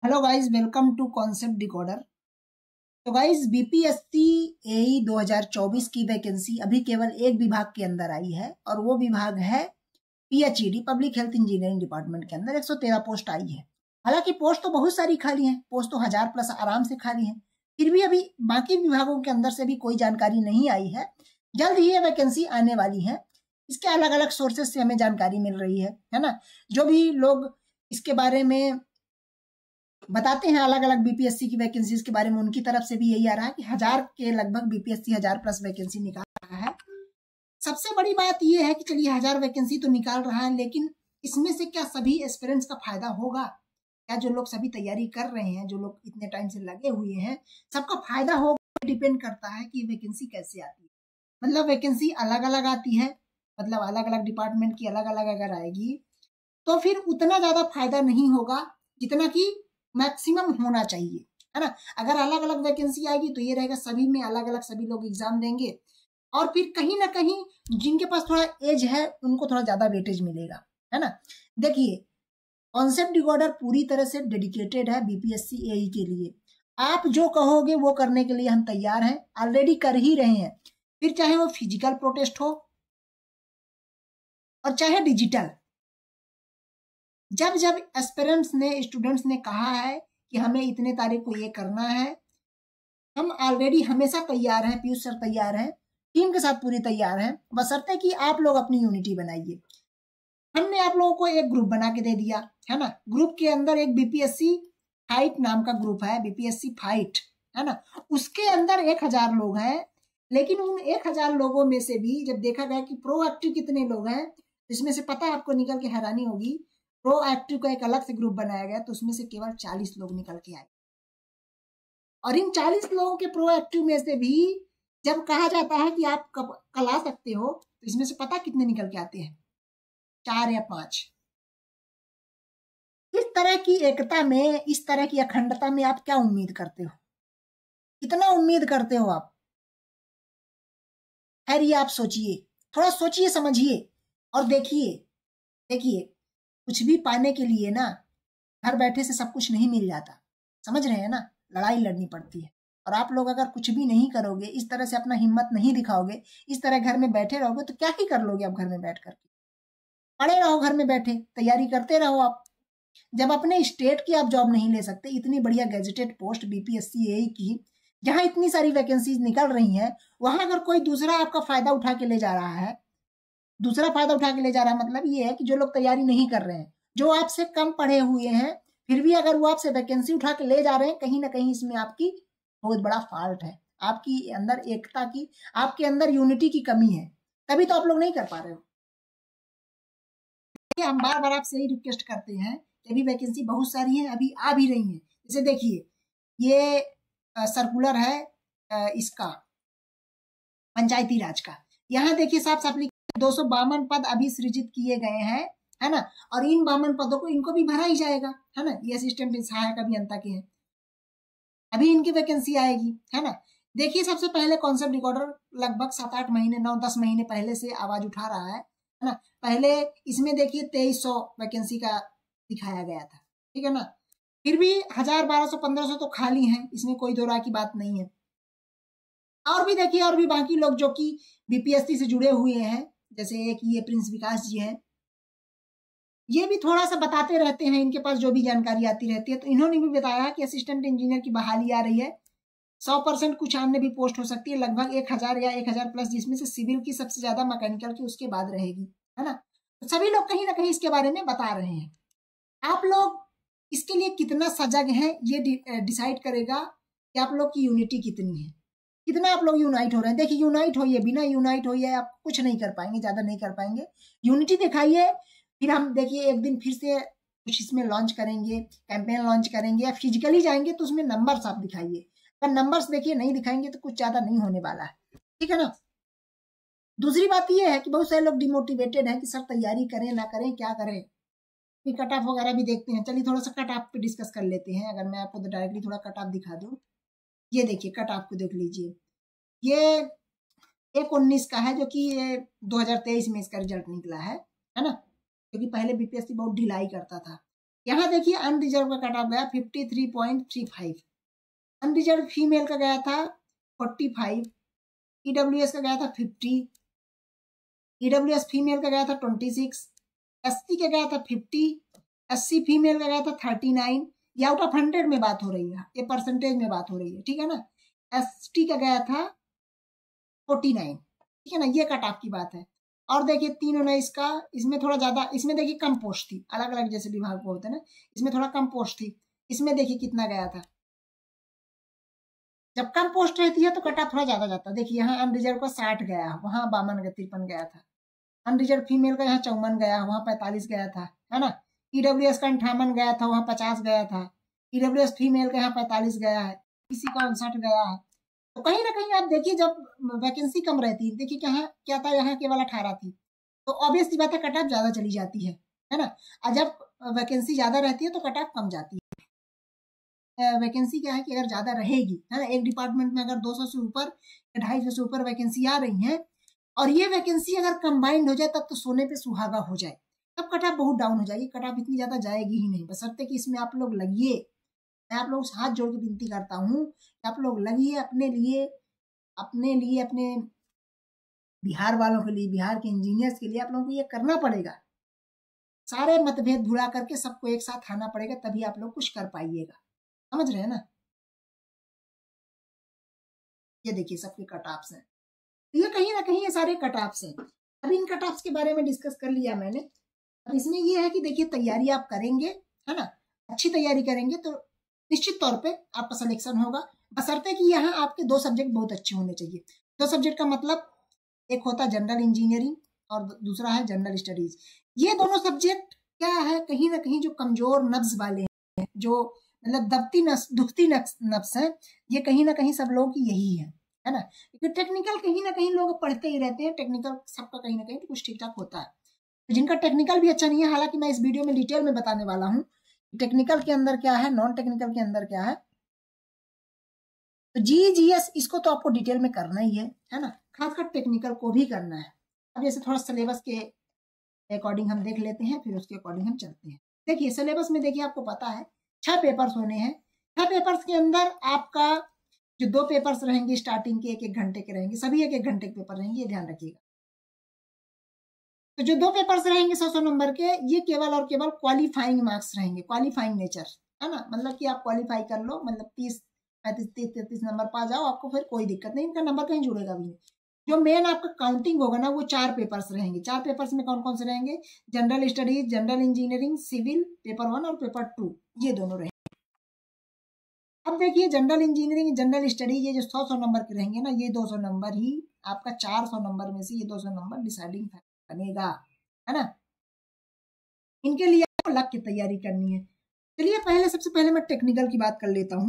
Hello guys, welcome to concept decoder. तो guys, BPSC AE 2024 की vacancy अभी केवल एक विभाग के अंदर आई है और वो विभाग है PHED, public health engineering department के अंदर 113 पोस्ट आई है। हालांकि पोस्ट तो बहुत सारी खाली हैं, पोस्ट तो 1000 प्लस आराम से खाली हैं। फिर भी अभी बाकी विभागों के अंदर से भी कोई जानकारी नहीं आई है। जल्द ही ये वैकेंसी आने वाली है। इसके अलग अलग सोर्सेज से हमें जानकारी मिल रही है ना। जो भी लोग इसके बारे में बताते हैं अलग अलग बीपीएससी की वैकेंसीज के बारे में, उनकी तरफ से भी यही आ रहा है कि 1000 के लगभग बीपीएससी 1000 प्लस वैकेंसी निकाल रहा है। सबसे बड़ी बात यह है कि चलिए 1000 वैकेंसी तो निकाल रहा है, लेकिन इसमें से क्या सभी एस्पिरेंट्स का फायदा होगा? क्या जो लोग सभी तैयारी कर रहे हैं, जो लोग इतने टाइम से लगे हुए हैं, सबका फायदा होगा? डिपेंड करता है कि वैकेंसी कैसे आती है। मतलब वैकेंसी अलग अलग आती है, मतलब अलग अलग डिपार्टमेंट की अलग अलग अगर आएगी तो फिर उतना ज्यादा फायदा नहीं होगा जितना कि मैक्सिमम होना चाहिए, है ना। अगर अलग अलग वैकेंसी आएगी तो ये रहेगा सभी में अलग अलग सभी लोग एग्जाम देंगे और फिर कहीं ना कहीं जिनके पास थोड़ा एज है उनको थोड़ा ज्यादा वेटेज मिलेगा, है ना। देखिए, कॉन्सेप्ट डिकोडर पूरी तरह से डेडिकेटेड है बीपीएससी एई के लिए। आप जो कहोगे वो करने के लिए हम तैयार हैं, ऑलरेडी कर ही रहे हैं। फिर चाहे वो फिजिकल प्रोटेस्ट हो और चाहे डिजिटल। जब जब एस्पिरेंट्स ने, स्टूडेंट्स ने कहा है कि हमें इतने तारीख को ये करना है, हम ऑलरेडी हमेशा तैयार हैं। पीयूष सर तैयार हैं, टीम के साथ पूरी तैयार हैं, बशर्ते कि आप लोग अपनी यूनिटी बनाइए। हमने आप लोगों को एक ग्रुप बना के दे दिया, है ना। ग्रुप के अंदर एक बीपीएससी फाइट नाम का ग्रुप है, बीपीएससी फाइट, है ना। उसके अंदर 1000 लोग हैं, लेकिन उन 1000 लोगों में से भी जब देखा गया कि प्रोएक्टिव कितने लोग हैं, इसमें से पता है आपको, निकल के हैरानी होगी, प्रोएक्टिव का एक अलग से ग्रुप बनाया गया तो उसमें से केवल 40 लोग निकल के आए। और इन 40 लोगों के प्रोएक्टिव में से भी जब कहा जाता है कि आप कल आ सकते हो तो इसमें से पता कितने निकल के आते हैं? 4 या 5। इस तरह की एकता में, इस तरह की अखंडता में आप क्या उम्मीद करते हो? कितना उम्मीद करते हो आप? खैर, ये आप सोचिए, थोड़ा सोचिए, समझिए और देखिए। देखिए, कुछ भी पाने के लिए ना घर बैठे से सब कुछ नहीं मिल जाता, समझ रहे हैं ना। लड़ाई लड़नी पड़ती है। और आप लोग अगर कुछ भी नहीं करोगे, इस तरह से अपना हिम्मत नहीं दिखाओगे, इस तरह घर में बैठे रहोगे तो क्या ही कर लोगे आप घर में बैठ करके? पड़े रहो घर में बैठे, तैयारी करते रहो आप। जब अपने स्टेट की आप जॉब नहीं ले सकते, इतनी बढ़िया गैजेटेड पोस्ट बीपीएससी एई की, जहां इतनी सारी वैकेंसीज निकल रही हैं, वहां अगर कोई दूसरा आपका फायदा उठा के ले जा रहा है, दूसरा फायदा उठा के ले जा रहा है, मतलब ये है कि जो लोग तैयारी नहीं कर रहे हैं, जो आपसे कम पढ़े हुए हैं, फिर भी अगर वो आपसे वैकेंसी उठा के ले जा रहे हैं, कहीं ना कहीं इसमें आपकी बहुत बड़ा फॉल्ट है। आपकी अंदर एकता की, आपके अंदर यूनिटी की कमी है, तभी तो आप लोग नहीं कर पा रहे हो। हम बार बार आपसे यही रिक्वेस्ट करते हैं कि अभी वैकेंसी बहुत सारी है, अभी आ भी रही है। जैसे देखिए, ये सर्कुलर है इसका पंचायती राज का। यहाँ देखिए साफ साफ लिखा 252 पद अभी सृजित किए गए हैं, है ना। और इन 52 पदों को इनको भी भरा ही जाएगा, है ना। ये असिस्टेंट सहायक अभियंता के हैं, अभी इनकी वैकेंसी आएगी, है ना। देखिए, सबसे पहले कॉन्सेप्ट डिकोडर लगभग 7-8 महीने, 9-10 महीने पहले से आवाज उठा रहा है ना। पहले इसमें देखिए 2300 वैकेंसी का दिखाया गया था, ठीक है ना। फिर भी 1000, 1200, 1500 तो खाली हैं, इसमें कोई दो राय की बात नहीं है। और भी देखिए, और भी बाकी लोग जो कि बीपीएससी से जुड़े हुए हैं, जैसे एक ये प्रिंस विकास जी हैं, ये भी थोड़ा सा बताते रहते हैं, इनके पास जो भी जानकारी आती रहती है। तो इन्होंने भी बताया कि असिस्टेंट इंजीनियर की बहाली आ रही है, 100% कुछ अन्य भी पोस्ट हो सकती है, लगभग 1000 या 1000 प्लस, जिसमें से सिविल की सबसे ज्यादा, मैकेनिकल की उसके बाद रहेगी, है ना। तो सभी लोग कहीं ना कहीं इसके बारे में बता रहे हैं। आप लोग इसके लिए कितना सजग हैं, ये डिसाइड करेगा कि आप लोग की यूनिटी कितनी है, कितना आप लोग यूनाइट हो रहे हैं। देखिए, यूनाइट होइए, बिना यूनाइट होइए आप कुछ नहीं कर पाएंगे, ज्यादा नहीं कर पाएंगे। यूनिटी दिखाइए। फिर हम देखिए एक दिन फिर से कुछ इसमें लॉन्च करेंगे, कैंपेन लॉन्च करेंगे, या फिजिकली जाएंगे तो उसमें नंबर्स आप दिखाइए। अगर नंबर्स देखिए नहीं दिखाएंगे तो कुछ ज्यादा नहीं होने वाला है, ठीक है ना। दूसरी बात यह है कि बहुत सारे लोग डिमोटिवेटेड हैं कि सर तैयारी करें ना करें, क्या करें। फिर कट ऑफ वगैरह भी देखते हैं। चलिए थोड़ा सा कट ऑफ पे डिस्कस कर लेते हैं। अगर मैं आपको डायरेक्टली थोड़ा कट ऑफ दिखा दूं, ये देखिए कट ऑफ को देख लीजिए। ये 119 का है, जो कि ये 2023 में इसका रिजल्ट निकला है ना। क्योंकि पहले बीपीएससी बहुत ढिलाई करता था, यहाँ देखिए अनरिजर्व का कट ऑफ गया 53.35, अनरिजर्व फीमेल का गया था 45, ईडब्ल्यूएस का गया था 50, ईडब्ल्यूएस फीमेल का गया था 26, एससी का गया था 50, एससी फीमेल का गया था 39। ये आउट ऑफ 100 में बात हो रही है, ये परसेंटेज में बात हो रही है, ठीक है ना। एसटी का गया था 49, ठीक है ना, ये कट ऑफ की बात है। और देखिए 319 का, इसमें थोड़ा ज्यादा, इसमें देखिए कम पोस्ट थी, अलग अलग जैसे विभाग को होते हैं ना, इसमें थोड़ा कम पोस्ट थी। इसमें देखिए कितना गया था, जब कम पोस्ट रहती है तो कट ऑफ थोड़ा ज्यादा जाता है। देखिए यहाँ अनरिजर्व का 60 गया, वहां 53 गया था, अनरिजर्व फीमेल का यहाँ 54 गया, वहां 45 गया था, है ना। ईडब्ल्यूएस का 58 गया था, वहां 50 गया था, ईडब्ल्यूएस फीमेल का यहाँ 45 गया है, किसी का 59 गया है। तो कहीं ना कहीं आप देखिए जब वैकेंसी कम रहती है, देखिए क्या था, यहाँ केवल 18 थी, तो ऑब्वियस सी बात है कट ऑफ ज्यादा चली जाती है ना। और जब वैकेंसी ज्यादा रहती है तो कट ऑफ कम जाती है। वैकेंसी क्या है कि अगर ज्यादा रहेगी, है ना, एक डिपार्टमेंट में अगर 200 से ऊपर, 250 से ऊपर वैकेंसी आ रही है, और ये वैकेंसी अगर कंबाइंड हो जाए तब तो सोने पे सुहागा हो जाए, तब कट ऑफ बहुत डाउन हो जाएगी, कट ऑफ इतनी ज्यादा जाएगी ही नहीं। बशर्ते कि इसमें आप लोग लगिए, मैं आप लोगों से हाथ जोड़ के विनती करता हूँ कि आप लोग लगिए अपने लिए, अपने बिहार वालों के लिए, बिहार के इंजीनियर्स के लिए आप लोगों को ये करना पड़ेगा। सारे मतभेद भुला करके सबको एक साथ आना पड़ेगा, तभी आप लोग कुछ कर पाइएगा, समझ रहे हैं ना। ये देखिए सबके कट ऑफ्स हैं, ये कहीं ना कहीं ये सारे कट ऑफ्स हैं। अब इन कट ऑफ्स के बारे में डिस्कस कर लिया मैंने। अब इसमें ये है कि देखिए तैयारी आप करेंगे, है ना, अच्छी तैयारी करेंगे तो निश्चित तौर पे आपका सिलेक्शन होगा, बशर्ते कि यहाँ आपके 2 सब्जेक्ट बहुत अच्छे होने चाहिए। 2 सब्जेक्ट का मतलब एक होता है जनरल इंजीनियरिंग और दूसरा है जनरल स्टडीज। ये दोनों सब्जेक्ट क्या है, कहीं ना कहीं जो कमजोर नब्ज वाले हैं, जो मतलब दुखती नब्ज है, ये कहीं ना कहीं सब लोगों की यही है ना। क्योंकि टेक्निकल कहीं ना कहीं लोग पढ़ते ही रहते हैं, टेक्निकल सबका कहीं ना कहीं तो कुछ ठीक ठाक होता है। तो जिनका टेक्निकल भी अच्छा नहीं है, हालांकि मैं इस वीडियो में डिटेल में बताने वाला हूँ टेक्निकल के अंदर क्या है, नॉन टेक्निकल के अंदर क्या है। तो जीएस इसको तो आपको डिटेल में करना ही है ना, खासकर टेक्निकल को भी करना है। अब जैसे थोड़ा सिलेबस के अकॉर्डिंग हम देख लेते हैं, फिर उसके अकॉर्डिंग हम चलते हैं। देखिए सिलेबस में देखिए आपको पता है 6 पेपर्स होने हैं। 6 पेपर्स के अंदर आपका जो 2 पेपर्स रहेंगे स्टार्टिंग के 1-1 घंटे के रहेंगे, सभी 1-1 घंटे के पेपर रहेंगे, ये ध्यान रखिएगा। तो जो 2 पेपर्स रहेंगे 100 नंबर के, ये केवल और केवल क्वालिफाइंग मार्क्स रहेंगे, क्वालिफाइंग नेचर, है ना, मतलब कि आप क्वालिफाई कर लो, मतलब 30-35 नंबर पा जाओ, आपको फिर कोई दिक्कत नहीं, इनका नंबर कहीं जुड़ेगा भी नहीं। जो मेन आपका काउंटिंग होगा ना, वो 4 पेपर्स रहेंगे। 4 पेपर्स में कौन कौन से रहेंगे, general studies, general engineering, civil, paper 1 और पेपर 2, ये दोनों रहेंगे। अब देखिए जनरल इंजीनियरिंग, जनरल स्टडीज, ये जो 100 नंबर के रहेंगे ना, ये 200 नंबर ही आपका 400 नंबर में से ये 200 नंबर डिसाइडिंग फैक्टर बनेगा, है ना। इनके लिए आपको लग के तैयारी करनी है। चलिए सबसे पहले मैं टेक्निकल की बात कर लेता हूँ।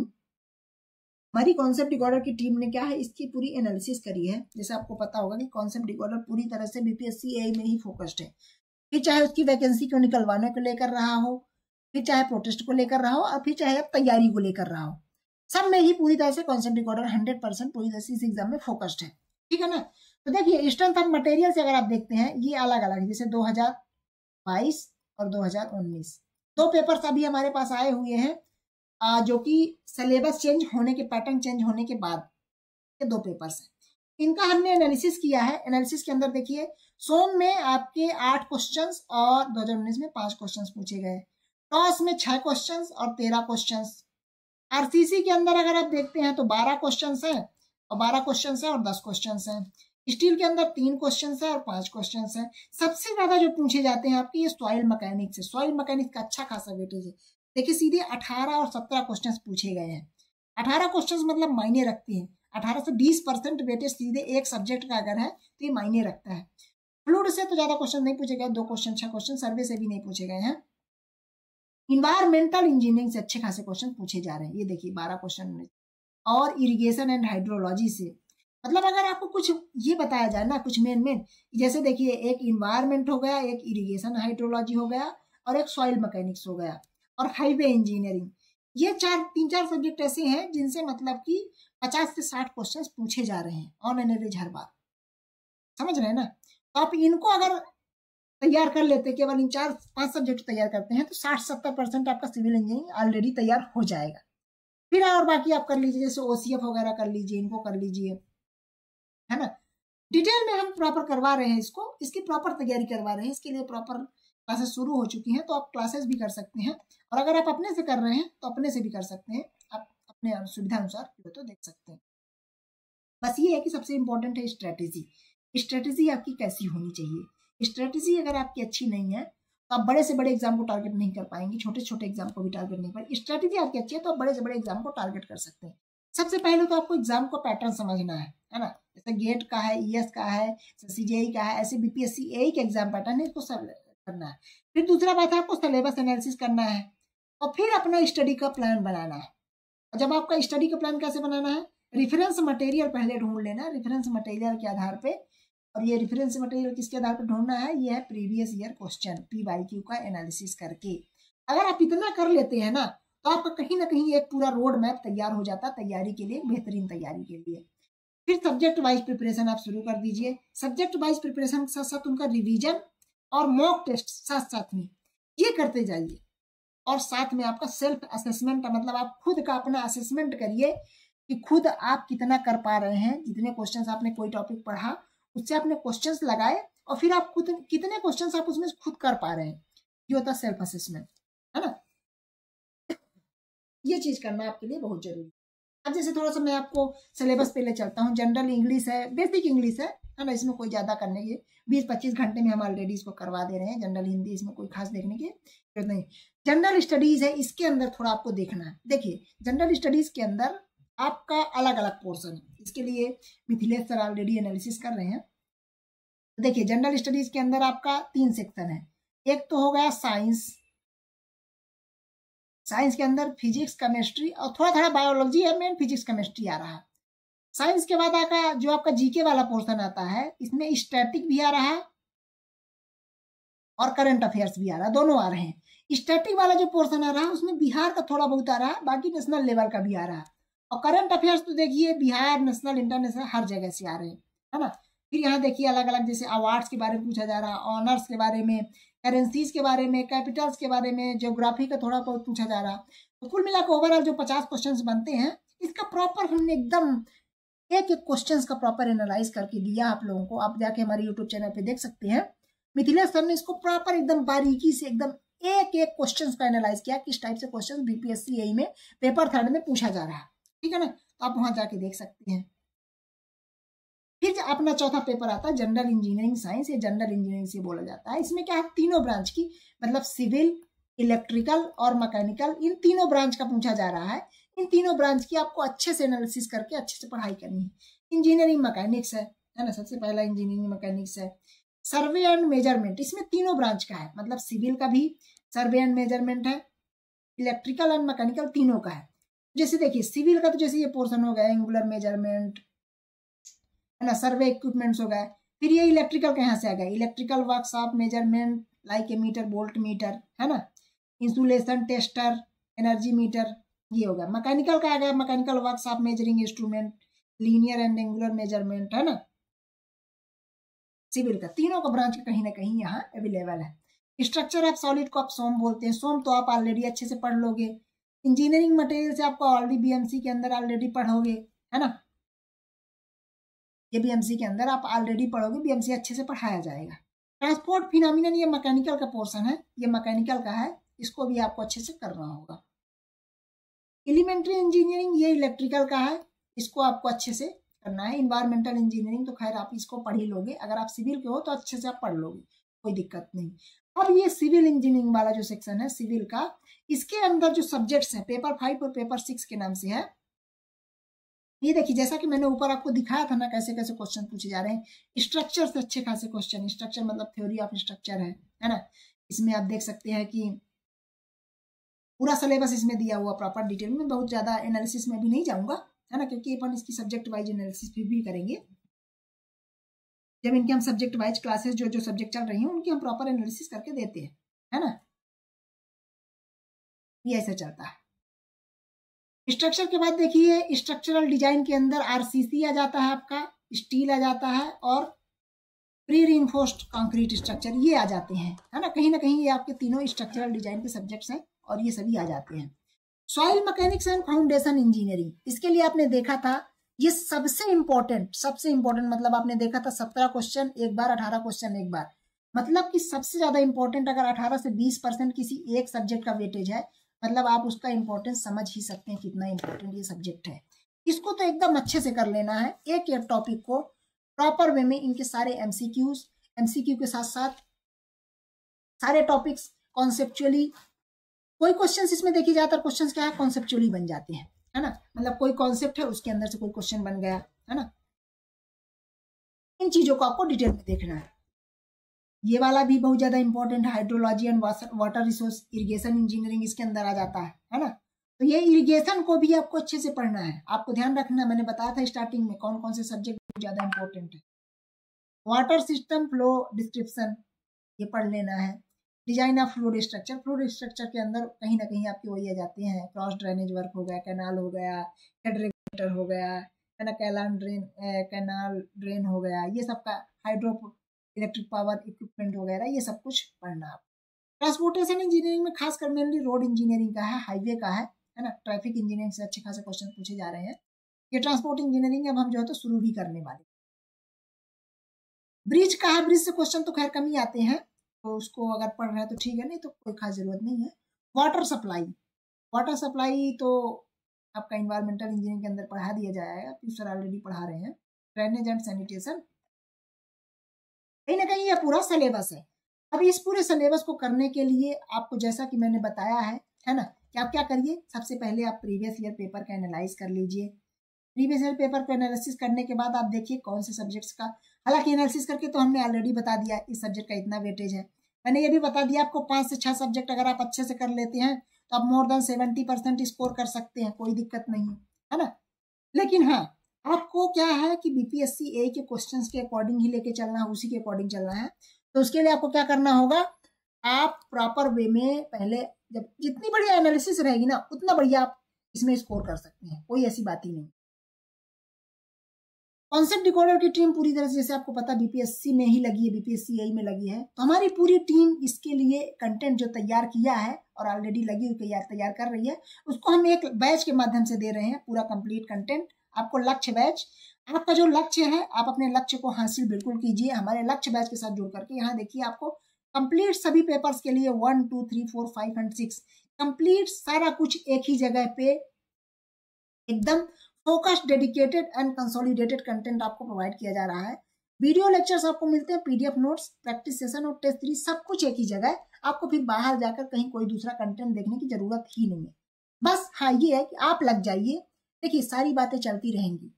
हमारी कॉन्सेप्ट डिकॉर्डर की टीम ने क्या है, इसकी पूरी एनालिसिस करी है। जैसे आपको पता होगा कि कॉन्सेप्ट डिकॉर्डर पूरी तरह से बीपीएससी एआई में ही फोकस्ड है, फिर चाहे उसकी वैकेंसी को निकलवाने को लेकर रहा हो, फिर चाहे प्रोटेस्ट को लेकर रहा हो, और फिर चाहे अब तैयारी को लेकर रहा हो, सब में ही पूरी तरह से कॉन्सेप्ट डिकॉर्डर 100% पूरी तरह से इस एग्जाम में फोकस्ड है, ठीक है ना। तो देखिए स्ट्रेंथ ऑफ मटेरियल से अगर आप देखते हैं, ये अलग अलग है, जैसे 2022 और 2019 2 पेपर्स अभी हमारे पास आए हुए हैं, जो कि सिलेबस चेंज होने के, पैटर्न चेंज होने के बाद के 2 पेपर्स हैं। इनका हमने एनालिसिस किया है। एनालिसिस के अंदर देखिए सोम में आपके 8 क्वेश्चंस और 2019 में 5 क्वेश्चंस पूछे गए, टॉस में 6 क्वेश्चंस और 13 क्वेश्चंस, आरसीसी के अंदर अगर आप देखते हैं तो 12 क्वेश्चंस हैं और 12 क्वेश्चंस हैं और 10 क्वेश्चंस हैं, स्टील के अंदर 3 क्वेश्चंस है और 5 क्वेश्चंस हैं। सबसे ज्यादा जो पूछे जाते हैं आपके ये सॉइल मैकेनिक्स है, सॉइल मैकेनिक्स का अच्छा खासा वेटेज है। देखिए सीधे 18 और 17 क्वेश्चंस पूछे गए हैं। 18 क्वेश्चंस मतलब मायने रखते हैं, 18 से 20% वेटेज सीधे एक सब्जेक्ट का अगर है तो ये मायने रखता है। फ्लूइड से तो ज्यादा क्वेश्चन नहीं पूछे गए, 2 क्वेश्चन, 6 क्वेश्चन, सर्वे से भी नहीं पूछे गए हैं। इन्वायरमेंटल इंजीनियरिंग से अच्छे खासे क्वेश्चन पूछे जा रहे हैं, ये देखिए 12 क्वेश्चन, और इरिगेशन एंड हाइड्रोलॉजी से, मतलब अगर आपको कुछ ये बताया जाए ना, कुछ मेन जैसे देखिए एक इन्वायरमेंट हो गया, एक इरिगेशन हाइड्रोलॉजी हो गया, और एक सॉइल मैकेनिक्स हो गया, और हाईवे इंजीनियरिंग, ये 3-4 सब्जेक्ट ऐसे हैं जिनसे मतलब कि 50 से 60 क्वेश्चन पूछे जा रहे हैं ऑन एन एवरेज हर बार, समझ रहे हैं ना। तो आप इनको अगर तैयार कर लेते, केवल इन 4-5 सब्जेक्ट तैयार करते हैं, तो 60-70% आपका सिविल इंजीनियरिंग ऑलरेडी तैयार हो जाएगा। फिर और बाकी आप कर लीजिए, जैसे OCF वगैरह कर लीजिए, इनको कर लीजिए, है ना। डिटेल में हम प्रॉपर करवा रहे हैं इसको, इसकी प्रॉपर तैयारी करवा रहे हैं, इसके लिए प्रॉपर क्लासेस शुरू हो चुकी हैं, तो आप क्लासेस भी कर सकते हैं। और अगर आप अपने से कर रहे हैं तो अपने से भी कर सकते हैं, आप अपने सुविधा अनुसार तो देख सकते हैं। बस ये है कि सबसे इंपॉर्टेंट है स्ट्रेटेजी। स्ट्रेटेजी आपकी कैसी होनी चाहिए। स्ट्रेटेजी अगर आपकी अच्छी नहीं है तो आप बड़े से बड़े एग्जाम को टारगेट नहीं कर पाएंगे, छोटे छोटे एग्जाम को भी टारगेट नहीं कर पाएंगे। स्ट्रेटेजी आपकी अच्छी है तो आप बड़े से बड़े एग्जाम को टारगेट कर सकते हैं। सबसे पहले तो आपको एग्जाम को पैटर्न समझना है ना। जैसे गेट का है, ES का है, CJE का है, ऐसे BPSC यही का एग्जाम पैटर्न है, इसको करना है। फिर दूसरा बात है आपको सिलेबस एनालिसिस करना है, और फिर अपना स्टडी का प्लान बनाना है। और जब आपका स्टडी का प्लान कैसे बनाना है, रेफरेंस मटेरियल पहले ढूंढ लेना, रेफरेंस मटेरियल के आधार पे। और ये रेफरेंस मटेरियल किसके आधार पे ढूंढना है, ये है प्रीवियस ईयर क्वेश्चन, PYQ का एनालिसिस करके। अगर आप इतना कर लेते हैं ना, तो आपका कहीं ना कहीं एक पूरा रोड मैप तैयार हो जाता है तैयारी के लिए, बेहतरीन तैयारी के लिए। फिर सब्जेक्ट वाइज प्रिपरेशन आप शुरू कर दीजिए। सब्जेक्ट वाइज प्रिपरेशन के साथ साथ उनका रिवीजन और मॉक टेस्ट साथ साथ में ये करते जाइए। और साथ में आपका सेल्फ असेसमेंट, मतलब आप खुद का अपना असेसमेंट करिए कि खुद आप कितना कर पा रहे हैं। जितने क्वेश्चंस आपने कोई टॉपिक पढ़ा उससे आपने क्वेश्चंस लगाए, और फिर आप खुद कितने क्वेश्चंस आप उसमें खुद कर पा रहे हैं, ये होता है सेल्फ असेसमेंट, है ना। ये चीज करना आपके लिए बहुत जरूरी है। अब जैसे थोड़ा सा मैं आपको सिलेबस पे ले चलता हूँ। जनरल इंग्लिश है, बेसिक इंग्लिश है ना, इसमें कोई ज्यादा करने की 20-25 घंटे में हम ऑलरेडी इसको करवा दे रहे हैं। जनरल हिंदी, इसमें कोई खास देखने की जरूरत नहीं। जनरल स्टडीज है, इसके अंदर थोड़ा आपको देखना है। देखिए जनरल स्टडीज के अंदर आपका अलग अलग पोर्शन है, इसके लिए मिथिलेश सर ऑलरेडी एनालिसिस कर रहे हैं। देखिए जनरल स्टडीज के अंदर आपका 3 सेक्शन है। एक तो हो गया साइंस, साइंस के अंदर फिजिक्स, केमिस्ट्री और थोड़ा थोड़ा बायोलॉजी है, मेन फिजिक्स केमिस्ट्री आ रहा है। साइंस के बाद आका जो आपका जीके वाला पोर्शन आता है, इसमें स्टैटिक भी आ रहा है और करंट अफेयर्स भी आ रहा है, दोनों आ रहे हैं। स्टैटिक वाला जो पोर्शन आ रहा है उसमें बिहार का थोड़ा बहुत आ रहा है, बाकी नेशनल लेवल का भी आ रहा है। और करंट अफेयर्स तो देखिए बिहार, नेशनल, इंटरनेशनल हर जगह से आ रहे हैं, है ना। फिर यहाँ देखिए अलग अलग जैसे अवार्ड्स के बारे में पूछा जा रहा है, ऑनर्स के बारे में, करेंसीज के बारे में, कैपिटल्स के बारे में, ज्योग्राफी का थोड़ा बहुत पूछा जा रहा है। तो कुल मिलाकर ओवरऑल जो 50 क्वेश्चन बनते हैं, इसका प्रॉपर हमने एकदम एक एक क्वेश्चंस का प्रॉपर एनालाइज करके दिया आप लोगों को। आप जाके हमारे यूट्यूब चैनल पे देख सकते हैं। मिथिलेश सर ने इसको प्रॉपर एकदम बारीकी से एकदम एक एक क्वेश्चंस का एनालाइज किया, किस टाइप से क्वेश्चंस BPSC यही में पेपर 3 में पूछा जा रहा है, ठीक है ना। तो आप वहां जाके देख सकते हैं। फिर अपना चौथा पेपर आता है जनरल इंजीनियरिंग साइंस, या जनरल इंजीनियरिंग से बोला जाता है। इसमें क्या है, तीनों ब्रांच की, मतलब सिविल, इलेक्ट्रिकल और मैकेनिकल, इन तीनों ब्रांच का पूछा जा रहा है। इन तीनों ब्रांच की आपको अच्छे से एनालिसिस करके अच्छे से पढ़ाई करनी है। इंजीनियरिंग मैकेनिक्स है ना, सबसे पहला इंजीनियरिंग मैकेनिक्स है। सर्वे एंड मेजरमेंट, इसमें तीनों ब्रांच का है, मतलब सिविल का भी सर्वे एंड मेजरमेंट है, इलेक्ट्रिकल एंड मैकेनिकल तीनों का है। जैसे देखिए सिविल का तो जैसे ये पोर्शन हो गया एंगुलर मेजरमेंट, है ना, सर्वे इक्विपमेंट्स हो गए। फिर ये इलेक्ट्रिकल के यहाँ से आ गया, electrical workshop measurement like a meter, volt meter, है ना, इंसुलेशन टेस्टर, एनर्जी मीटर, ये हो गया। मैकेनिकल का आ गया, mechanical workshop measuring instrument, linear and angular measurement, है ना। सिविल का तीनों का ब्रांच कहीं ना कहीं यहाँ अवेलेबल है। स्ट्रक्चर ऑफ सॉलिड को आप सोम बोलते हैं, सोम तो आप ऑलरेडी अच्छे से पढ़ लोगे। इंजीनियरिंग मटेरियल से आपको ऑलरेडी BMC के अंदर ऑलरेडी पढ़ोगे, है ना, ये BMC के अंदर आप ऑलरेडी पढ़ोगे, BMC अच्छे से पढ़ाया जाएगा। ट्रांसपोर्ट फिनोमिनन ये मैकेनिकल का पोर्शन है, ये मैकेनिकल का है, इसको भी आपको अच्छे से करना होगा। एलिमेंट्री इंजीनियरिंग ये इलेक्ट्रिकल का है, इसको आपको अच्छे से करना है। इन्वायरमेंटल इंजीनियरिंग तो खैर आप इसको पढ़ ही लोगे, अगर आप सिविल के हो तो अच्छे से आप पढ़ लोगे, कोई दिक्कत नहीं। अब ये सिविल इंजीनियरिंग वाला जो सेक्शन है सिविल का, इसके अंदर जो सब्जेक्ट्स हैं पेपर 5 और पेपर 6 के नाम से है। ये देखिए जैसा कि मैंने ऊपर आपको दिखाया था ना, कैसे कैसे क्वेश्चन पूछे जा रहे हैं। स्ट्रक्चर से अच्छे खासे क्वेश्चन, स्ट्रक्चर मतलब थ्योरी ऑफ स्ट्रक्चर है ना। इसमें आप देख सकते हैं कि पूरा सिलेबस इसमें दिया हुआ प्रॉपर डिटेल में, बहुत ज्यादा एनालिसिस में भी नहीं जाऊंगा, है ना, क्योंकि अपन इसकी सब्जेक्ट वाइज एनालिसिस भी करेंगे। जब इनके हम सब्जेक्ट वाइज क्लासेस जो जो सब्जेक्ट चल रही हैं उनकी हम प्रॉपर एनालिसिस करके देते हैं, है ना। ये ऐसा चलता है। स्ट्रक्चर के बाद देखिए स्ट्रक्चरल डिजाइन के अंदर RCC आ जाता है, आपका स्टील आ जाता है, और प्री रीइंफोर्स्ड कंक्रीट स्ट्रक्चर, ये आ जाते हैं, है ना कहीं ये आपके तीनों स्ट्रक्चरल डिजाइन के सब्जेक्ट्स हैं और ये सभी आ जाते हैं। Soil mechanics and foundation engineering, इसके लिए आपने देखा था ये सबसे इंपॉर्टेंट मतलब आपने देखा था 17 क्वेश्चन एक बार, 18 क्वेश्चन एक बार, मतलब कि सबसे ज्यादा इंपॉर्टेंट अगर 18 से 20% किसी एक सब्जेक्ट का वेटेज है, मतलब आप उसका इंपॉर्टेंस समझ ही सकते हैं कितना इंपॉर्टेंट ये सब्जेक्ट है। इसको तो एकदम अच्छे से कर लेना है, एक एक टॉपिक को प्रॉपर वे में, इनके सारे एमसीक्यू के साथ साथ सारे टॉपिक्स कॉन्सेप्चुअली, कोई क्वेश्चंस इसमें देखिए ज्यादातर क्वेश्चंस क्या है कॉन्सेप्चुअली बन जाते हैं, है ना, मतलब कोई कॉन्सेप्ट है उसके अंदर से कोई क्वेश्चन बन गया, है ना। इन चीजों को आपको डिटेल में देखना है। ये वाला भी बहुत ज्यादा इंपॉर्टेंट है, hydrology and water resource irrigation engineering इसके अंदर आ जाता है ना। तो ये इरिगेशन को भी आपको अच्छे से पढ़ना है, आपको ध्यान रखना है, मैंने बताया था स्टार्टिंग में कौन कौन से सब्जेक्ट ज्यादा इंपॉर्टेंट है। वाटर सिस्टम फ्लो डिस्क्रिप्शन ये पढ़ लेना है। डिजाइन ऑफ फ्लूइड स्ट्रक्चर के अंदर कहीं ना कहीं आपके वही आ जाते हैं, क्रॉस ड्रेनेज वर्क हो गया, कैनाल हो गया, हेड रेगुलेटर हो गया, है ना, कैनाल ड्रेन हो गया, ये सब का हाइड्रो इलेक्ट्रिक पावर इक्विपमेंट वगैरह ये सब कुछ पढ़ना आप। ट्रांसपोर्टेशन इंजीनियरिंग में खासकर मेनली रोड इंजीनियरिंग का है, हाईवे का है ना, ट्रैफिक इंजीनियरिंग से अच्छे खासे क्वेश्चन पूछे जा रहे हैं। ये ट्रांसपोर्ट इंजीनियरिंग अब हम जो है तो शुरू भी करने वाले। ब्रिज का है, ब्रिज से क्वेश्चन तो खैर कम ही आते हैं, तो उसको अगर पढ़ रहे हैं तो ठीक है, नहीं तो कोई खास जरूरत नहीं है। वाटर सप्लाई तो आपका इन्वायरमेंटल इंजीनियरिंग के अंदर पढ़ा दिया जाएगा, सर ऑलरेडी पढ़ा रहे हैं। ड्रेनेज एंड सैनिटेशन कहीं ना कहीं ये पूरा सिलेबस है। अब इस पूरे सिलेबस को करने के लिए आपको जैसा कि मैंने बताया है ना, कि आप क्या करिए, सबसे पहले आप प्रीवियस ईयर पेपर का एनालाइज कर लीजिए। प्रीवियस ईयर पेपर को एनालिसिस करने के बाद आप देखिए कौन से सब्जेक्ट्स का, हालांकि एनालिसिस करके तो हमने ऑलरेडी बता दिया इस सब्जेक्ट का इतना वेटेज है, मैंने ये भी बता दिया आपको 5 से 6 सब्जेक्ट अगर आप अच्छे से कर लेते हैं तो आप मोर देन 70% स्कोर कर सकते हैं, कोई दिक्कत नहीं है ना। लेकिन हाँ, आपको क्या है कि बीपीएससी ए के क्वेश्चंस के अकॉर्डिंग ही लेके चलना है, उसी के अकॉर्डिंग चलना है। तो उसके लिए आपको क्या करना होगा, आप प्रॉपर वे में पहले, जब जितनी बढ़िया एनालिसिस रहेगी ना उतना बढ़िया आप इसमें स्कोर कर सकते हैं, कोई ऐसी बात ही नहीं। कॉन्सेप्ट डिकोडर की टीम पूरी तरह से, जैसे आपको पता बीपीएससी में ही लगी है, बीपीएससी ए में लगी है, तो हमारी पूरी टीम इसके लिए कंटेंट जो तैयार किया है और ऑलरेडी लगी हुई तैयार कर रही है, उसको हम एक बैच के माध्यम से दे रहे हैं, पूरा कंप्लीट कंटेंट आपको। लक्ष्य बैच, आपका जो लक्ष्य है आप अपने लक्ष्य को हासिल बिल्कुल कीजिए हमारे लक्ष्य बैच के साथ जुड़ करके। यहाँ देखिए आपको कंप्लीट सभी पेपर्स के लिए 1, 2, 3, 4, 5 एंड 6 कंप्लीट सारा कुछ एक ही जगह पे एकदम focused, dedicated and consolidated content आपको प्रोवाइड किया जा रहा है। वीडियो लेक्चर्स आपको मिलते हैं, पीडीएफ नोट्स, प्रैक्टिस सेशन और टेस्ट 3 सब कुछ एक ही जगह। आपको फिर बाहर जाकर कहीं कोई दूसरा कंटेंट देखने की जरूरत ही नहीं है। बस हाँ ये है कि आप लग जाइए। देखिए सारी बातें चलती रहेंगी,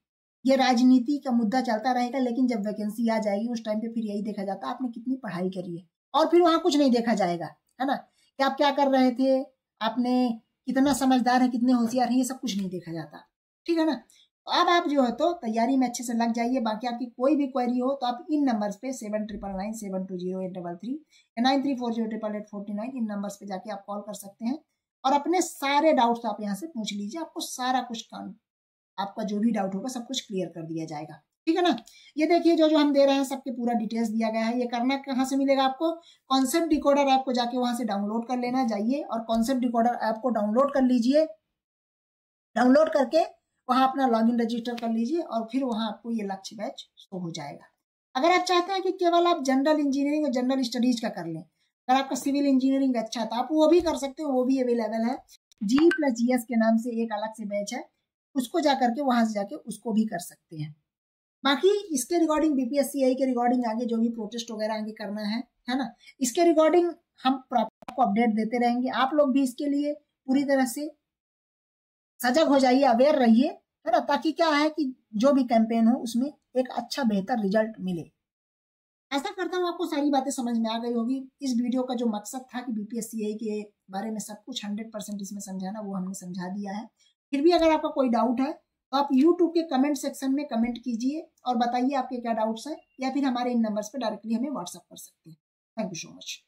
ये राजनीति का मुद्दा चलता रहेगा, लेकिन जब वैकेंसी आ जाएगी उस टाइम पे फिर यही देखा जाता है आपने कितनी पढ़ाई करी है, और फिर वहां कुछ नहीं देखा जाएगा, है ना, कि आप क्या कर रहे थे, आपने कितना समझदार है, कितने होशियार है, ये सब कुछ नहीं देखा जाता, ठीक है ना। तो अब आप जो है तो तैयारी में अच्छे से लग जाइए। बाकी आपकी कोई भी क्वेरी हो तो आप इन नंबर्स पे 7999720833 या 9340884849 इन नंबर्स पे जाके आप कॉल कर सकते हैं और अपने सारे डाउट्स आप यहाँ से पूछ लीजिए। आपको सारा कुछ काम, आपका जो भी डाउट होगा सब कुछ क्लियर कर दिया जाएगा, ठीक है ना। ये देखिए जो हम दे रहे हैं सबके पूरा डिटेल्स दिया गया है। ये करना कहाँ से मिलेगा आपको, कॉन्सेप्ट डिकोडर ऐप को जाके वहां से डाउनलोड कर लेना, जाइए और कॉन्सेप्ट डिकोडर ऐप को डाउनलोड कर लीजिए। डाउनलोड करके वहां अपना लॉगिन रजिस्टर कर लीजिए और फिर वहां आपको ये लक्ष्य बैच शो हो जाएगा। अगर आप चाहते हैं कि केवल आप जनरल इंजीनियरिंग और जनरल स्टडीज का कर लें, अगर आपका सिविल इंजीनियरिंग अच्छा था आप वो भी कर सकते हो, वो भी अवेलेबल है। G+GS के नाम से एक अलग से बैच है, उसको जाकर के वहां से जाके उसको भी कर सकते हैं। बाकी इसके रिगार्डिंग बीपीएससी के रिगार्डिंग आगे जो भी प्रोटेस्ट वगैरह आगे करना है ना, इसके रिगार्डिंग हम आपको अपडेट देते रहेंगे। आप लोग भी इसके लिए पूरी तरह से सजग हो जाइए, अवेयर रहिए, है ना, ताकि क्या है कि जो भी कैंपेन हो उसमें एक अच्छा बेहतर रिजल्ट मिले। ऐसा करता हूँ आपको सारी बातें समझ में आ गई होगी। इस वीडियो का जो मकसद था कि बीपीएससी के बारे में सब कुछ 100% इसमें समझाना, वो हमने समझा दिया है। फिर भी अगर आपका कोई डाउट है तो आप YouTube के कमेंट सेक्शन में कमेंट कीजिए और बताइए आपके क्या डाउट्स हैं, या फिर हमारे इन नंबर्स पे डायरेक्टली हमें व्हाट्सएप कर सकते हैं। Thank you so much.